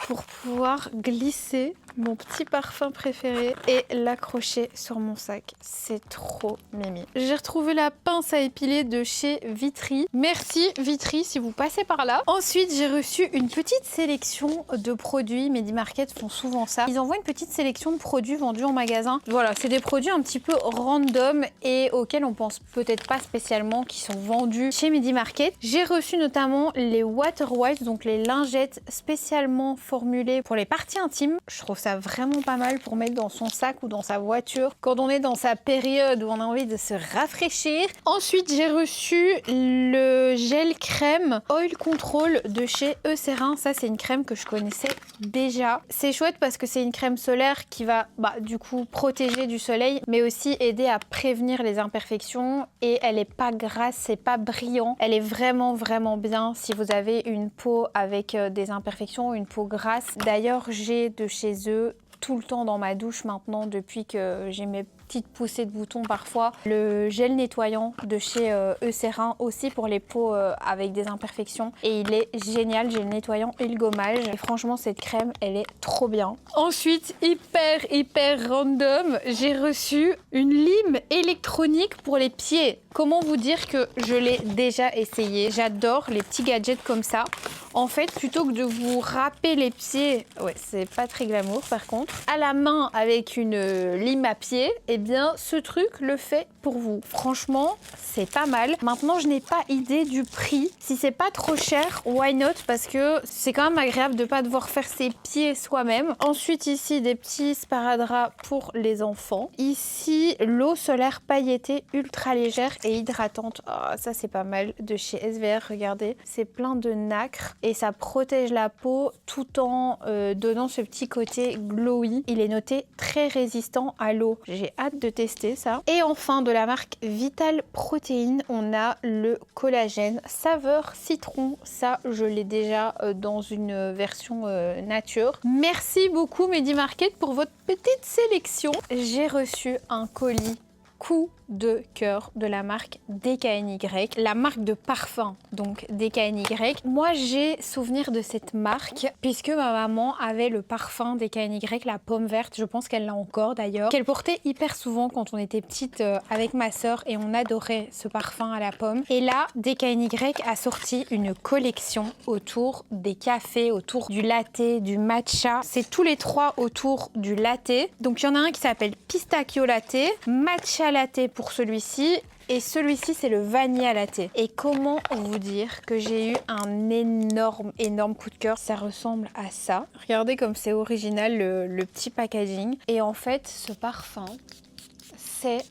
S1: pour pouvoir glisser mon petit parfum préféré et l'accrocher sur mon sac. C'est trop mimi. J'ai retrouvé la pince à épiler de chez Vitry. Merci Vitry si vous passez par là. Ensuite, j'ai reçu une petite sélection de produits. Medi Market font souvent ça. Ils envoient une petite sélection de produits vendus en magasin. Voilà, c'est des produits un petit peu random et auxquels on pense peut-être pas spécialement qui sont vendus chez Medi Market. J'ai reçu notamment les Water Wipes, donc les lingettes spécialement formulées pour les parties intimes. Je trouve ça vraiment pas mal pour mettre dans son sac ou dans sa voiture quand on est dans sa période où on a envie de se rafraîchir. Ensuite, j'ai reçu le gel crème Oil Control de chez Eucerin. Ça, c'est une crème que je connaissais déjà. C'est chouette parce que c'est une crème solaire qui va du coup protéger du soleil, mais aussi aider à prévenir les imperfections. Et elle est pas grasse, c'est pas brillant. Elle est vraiment bien si vous avez une peau avec des imperfections, une peau grasse. D'ailleurs, j'ai de chez eux tout le temps dans ma douche maintenant depuis que j'ai mes petites poussées de boutons parfois. Le gel nettoyant de chez Eucerin aussi pour les peaux avec des imperfections et il est génial, gel nettoyant et le gommage. Et franchement cette crème elle est trop bien. Ensuite hyper random, j'ai reçu une lime électronique pour les pieds. Comment vous dire que je l'ai déjà essayé. J'adore les petits gadgets comme ça. En fait, plutôt que de vous râper les pieds, ouais, c'est pas très glamour par contre, à la main avec une lime à pied, eh bien, ce truc le fait pour vous. Franchement, c'est pas mal. Maintenant, je n'ai pas idée du prix. Si c'est pas trop cher, why not? Parce que c'est quand même agréable de pas devoir faire ses pieds soi-même. Ensuite, ici, des petits sparadraps pour les enfants. Ici, l'eau solaire pailletée ultra légère et hydratante. Oh, ça, c'est pas mal. De chez SVR, regardez. C'est plein de nacre et ça protège la peau tout en donnant ce petit côté glowy. Il est noté très résistant à l'eau. J'ai hâte de tester ça. Et enfin, de la marque Vital Protein, on a le collagène saveur citron. Ça, je l'ai déjà dans une version nature. Merci beaucoup Medi Market pour votre petite sélection. J'ai reçu un colis coup de cœur de la marque DKNY, la marque de parfum, donc DKNY. Moi, j'ai souvenir de cette marque puisque ma maman avait le parfum DKNY, la pomme verte, je pense qu'elle l'a encore d'ailleurs, qu'elle portait hyper souvent quand on était petite avec ma sœur et on adorait ce parfum à la pomme. Et là, DKNY a sorti une collection autour des cafés, autour du latte, du matcha. C'est tous les trois autour du latte. Donc, il y en a un qui s'appelle Pistachio Latte, Matcha Latte pour celui-ci et celui-ci c'est le Vanilla Latte. Et comment vous dire que j'ai eu un énorme coup de cœur. Ça ressemble à ça. Regardez comme c'est original le petit packaging. Et en fait ce parfum c'est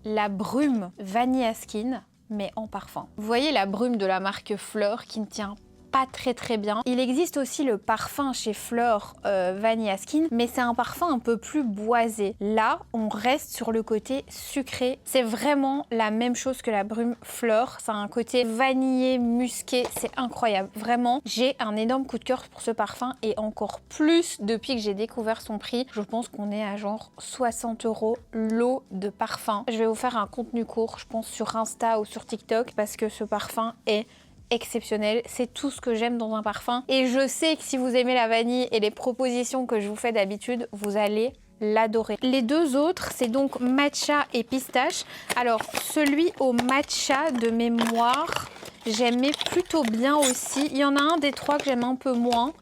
S5: la brume Vanilla Skin, mais en parfum. Vous voyez la brume de la marque Fleur qui ne tient pas très bien. Il existe aussi le parfum chez Fleur Vanilla Skin, mais c'est un parfum un peu plus boisé. Là, on reste sur le côté sucré. C'est vraiment la même chose que la brume Fleur. Ça a un côté vanillé, musqué. C'est incroyable. Vraiment, j'ai un énorme coup de cœur pour ce parfum et encore plus depuis que j'ai découvert son prix. Je pense qu'on est à genre 60 € l'eau de parfum. Je vais vous faire un contenu court, je pense sur Insta ou sur TikTok, parce que ce parfum est exceptionnel, c'est tout ce que j'aime dans un parfum et je sais que si vous aimez la vanille et les propositions que je vous fais d'habitude, vous allez l'adorer. Les deux autres, c'est donc matcha et pistache. Alors celui au matcha de mémoire, j'aimais plutôt bien aussi. Il y en a un des trois que j'aime un peu moins.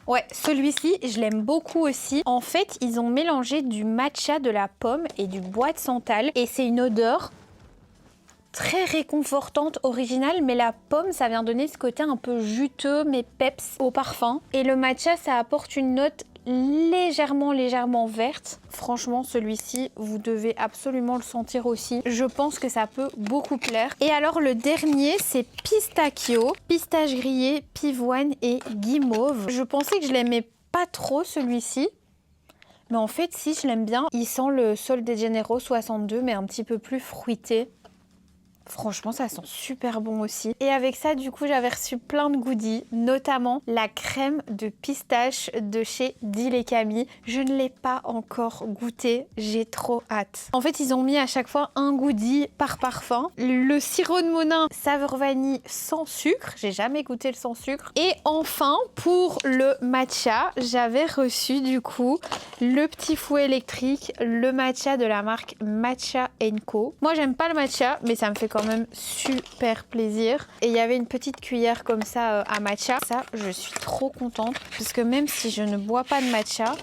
S5: Ouais, celui-ci, je l'aime beaucoup aussi. En fait, ils ont mélangé du matcha, de la pomme et du bois de santal et c'est une odeur très réconfortante, originale, mais la pomme, ça vient donner ce côté un peu juteux, mais peps au parfum. Et le matcha, ça apporte une note légèrement verte. Franchement, celui-ci, vous devez absolument le sentir aussi. Je pense que ça peut beaucoup plaire. Et alors, le dernier, c'est Pistachio, pistache grillée, pivoine et guimauve. Je pensais que je l'aimais pas trop, celui-ci. Mais en fait, si, je l'aime bien. Il sent le Sol de Janeiro 62, mais un petit peu plus fruité. Franchement, ça sent super bon aussi. Et avec ça, du coup, j'avais reçu plein de goodies, notamment la crème de pistache de chez Dill et Camille. Je ne l'ai pas encore goûté, j'ai trop hâte. En fait, ils ont mis à chaque fois un goodie par parfum. Le sirop de Monin saveur vanille sans sucre. J'ai jamais goûté le sans sucre. Et enfin, pour le matcha, j'avais reçu du coup le petit fouet électrique, le matcha de la marque Matcha & Co. Moi, j'aime pas le matcha, mais ça me fait quand même super plaisir. Et il y avait une petite cuillère comme ça à matcha. Ça, je suis trop contente parce que même si je ne bois pas de matcha,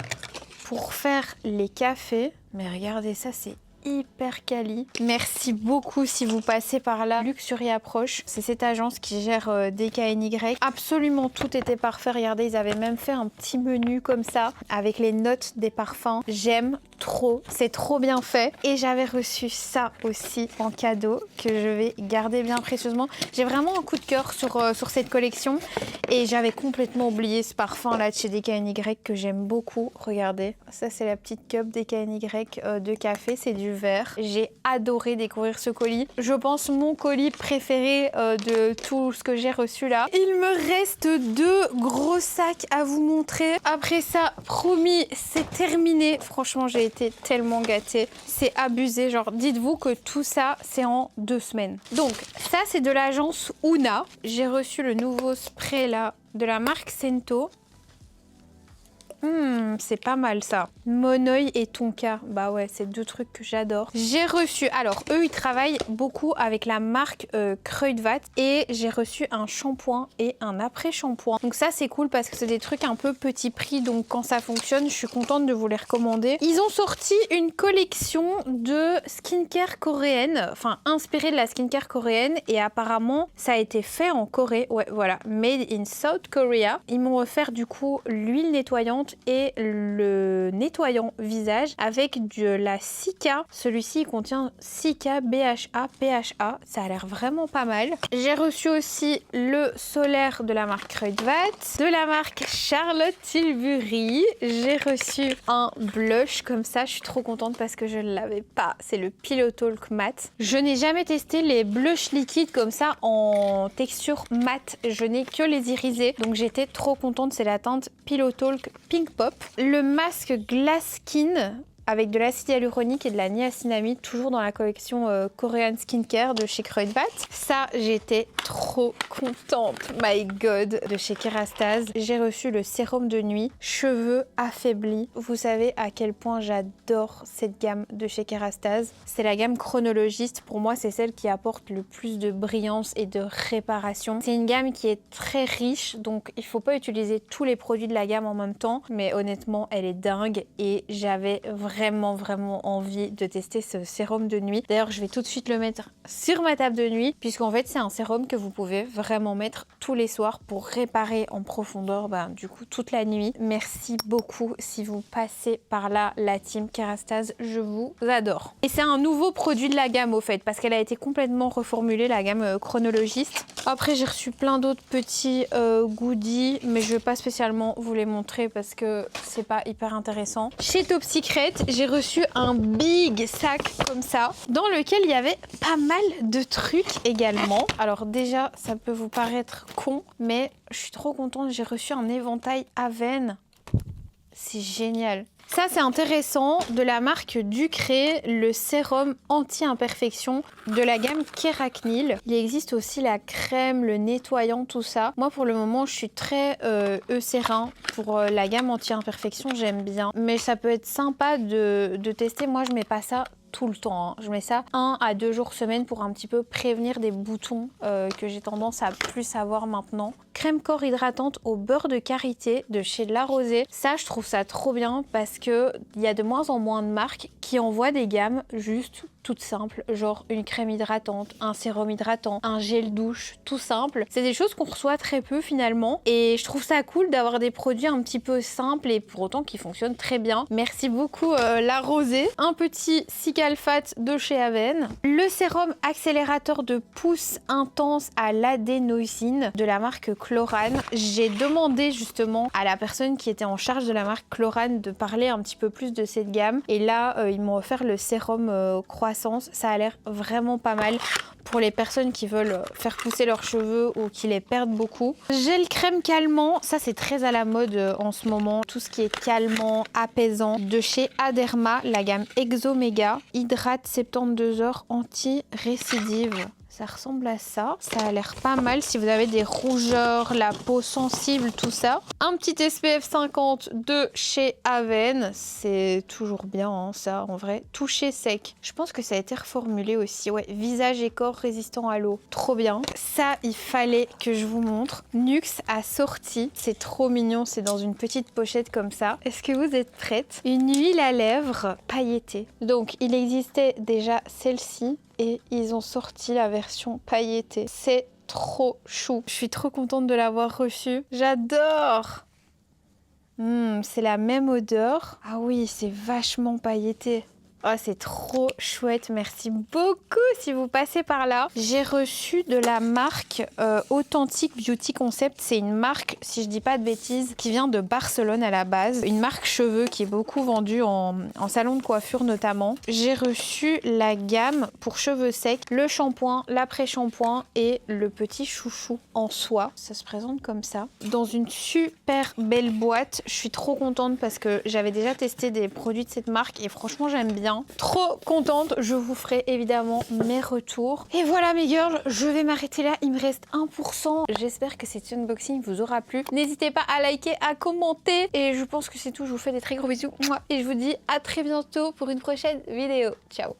S5: pour faire les cafés, mais regardez ça, c'est hyper quali. Merci beaucoup si vous passez par là. Luxury Approche, c'est cette agence qui gère DKNY. Absolument tout était parfait. Regardez, ils avaient même fait un petit menu comme ça avec les notes des parfums. J'aime trop, c'est trop bien fait. Et j'avais reçu ça aussi en cadeau que je vais garder bien précieusement. J'ai vraiment un coup de cœur sur cette collection et j'avais complètement oublié ce parfum là de chez DKNY que j'aime beaucoup. Regardez, ça c'est la petite cup DKNY de café, c'est du verre. J'ai adoré découvrir ce colis. Je pense mon colis préféré de tout ce que j'ai reçu là. Il me reste 2 gros sacs à vous montrer. Après ça, promis, c'est terminé. Franchement, j'ai été tellement gâtée. C'est abusé. Genre, dites-vous que tout ça, c'est en 2 semaines. Donc, ça, c'est de l'agence Ouna. J'ai reçu le nouveau spray là de la marque Sento. C'est pas mal ça. Monoï et Tonka. Bah ouais, c'est 2 trucs que j'adore. J'ai reçu, alors eux ils travaillent beaucoup avec la marque Kruidvat et j'ai reçu un shampoing et un après-shampoing. Donc ça c'est cool parce que c'est des trucs un peu petit prix, donc quand ça fonctionne, je suis contente de vous les recommander. Ils ont sorti une collection de skincare coréenne, enfin inspirée de la skincare coréenne et apparemment ça a été fait en Corée. Ouais, voilà, made in South Korea. Ils m'ont offert du coup l'huile nettoyante et le nettoyant visage avec de la Cica. Celui-ci contient Cica BHA PHA. Ça a l'air vraiment pas mal. J'ai reçu aussi le solaire de la marque Kruidvat, de la marque Charlotte Tilbury. J'ai reçu un blush comme ça. Je suis trop contente parce que je ne l'avais pas. C'est le Pillow Talk Matte. Je n'ai jamais testé les blushs liquides comme ça en texture matte. Je n'ai que les irisés. Donc j'étais trop contente. C'est la teinte Pillow Talk Pink Pop. Le masque Glass Skin avec de l'acide hyaluronique et de la niacinamide, toujours dans la collection Korean Skincare de chez Kruidvat. Ça, j'étais trop contente, my god, de chez Kerastase. J'ai reçu le sérum de nuit, cheveux affaiblis. Vous savez à quel point j'adore cette gamme de chez Kerastase. C'est la gamme chronologiste. Pour moi, c'est celle qui apporte le plus de brillance et de réparation. C'est une gamme qui est très riche, donc il faut pas utiliser tous les produits de la gamme en même temps. Mais honnêtement, elle est dingue et j'avais vraiment vraiment envie de tester ce sérum de nuit. D'ailleurs, je vais tout de suite le mettre sur ma table de nuit puisqu'en fait, c'est un sérum que vous pouvez vraiment mettre tous les soirs pour réparer en profondeur du coup toute la nuit. Merci beaucoup si vous passez par là, la team Kérastase, je vous adore. Et c'est un nouveau produit de la gamme au fait parce qu'elle a été complètement reformulée, la gamme Chronologiste. Après, j'ai reçu plein d'autres petits goodies, mais je vais pas spécialement vous les montrer parce que c'est pas hyper intéressant. Chez Top Secret, j'ai reçu un big sac comme ça dans lequel il y avait pas mal de trucs également. Alors déjà, ça peut vous paraître con, mais je suis trop contente, j'ai reçu un éventail Aven. C'est génial. Ça, c'est intéressant, de la marque Ducré, le sérum anti-imperfection de la gamme Kéracnil. Il existe aussi la crème, le nettoyant, tout ça. Moi, pour le moment, je suis très Eucérin pour la gamme anti-imperfection, j'aime bien. Mais ça peut être sympa de tester. Moi, je mets pas ça tout le temps, hein. Je mets ça 1 à 2 jours semaine pour un petit peu prévenir des boutons que j'ai tendance à plus avoir maintenant. Crème corps hydratante au beurre de karité de chez La Rosée. Ça, je trouve ça trop bien parce que il y a de moins en moins de marques qui envoient des gammes juste toutes simples, genre une crème hydratante, un sérum hydratant, un gel douche, tout simple. C'est des choses qu'on reçoit très peu finalement et je trouve ça cool d'avoir des produits un petit peu simples et pour autant qui fonctionnent très bien. Merci beaucoup La Rosée. Un petit Cicalfate de chez Aven. Le sérum accélérateur de pousse intense à l'adénosine de la marque Chlorane. J'ai demandé justement à la personne qui était en charge de la marque Chlorane de parler un petit peu plus de cette gamme et là ils m'ont offert le sérum croissance. Ça a l'air vraiment pas mal pour les personnes qui veulent faire pousser leurs cheveux ou qui les perdent beaucoup. Gel crème calmant, ça c'est très à la mode en ce moment. Tout ce qui est calmant, apaisant de chez Aderma, la gamme Exomega. Hydrate 72 heures anti-récidive. Ça ressemble à ça. Ça a l'air pas mal si vous avez des rougeurs, la peau sensible, tout ça. Un petit SPF 50 de chez Aven. C'est toujours bien, hein, ça, en vrai. Toucher sec. Je pense que ça a été reformulé aussi. Ouais, visage et corps résistant à l'eau. Trop bien. Ça, il fallait que je vous montre. Nuxe a sorti. C'est trop mignon. C'est dans une petite pochette comme ça. Est-ce que vous êtes prête? Une huile à lèvres pailletée. Donc, il existait déjà celle-ci. Et ils ont sorti la version pailletée. C'est trop chou. Je suis trop contente de l'avoir reçue. J'adore. C'est la même odeur. Ah oui, c'est vachement pailleté. Oh, c'est trop chouette, merci beaucoup si vous passez par là. J'ai reçu de la marque Authentic Beauty Concept. C'est une marque, si je dis pas de bêtises, qui vient de Barcelone à la base. Une marque cheveux qui est beaucoup vendue en salon de coiffure notamment. J'ai reçu la gamme pour cheveux secs, le shampoing, l'après-shampoing et le petit chouchou en soie. Ça se présente comme ça. Dans une super belle boîte. Je suis trop contente parce que j'avais déjà testé des produits de cette marque et franchement j'aime bien. Trop contente, je vous ferai évidemment mes retours. Et voilà mes girls, je vais m'arrêter là, il me reste 1%. J'espère que cet unboxing vous aura plu. N'hésitez pas à liker, à commenter. Et je pense que c'est tout, je vous fais des très gros bisous. Et je vous dis à très bientôt pour une prochaine vidéo. Ciao.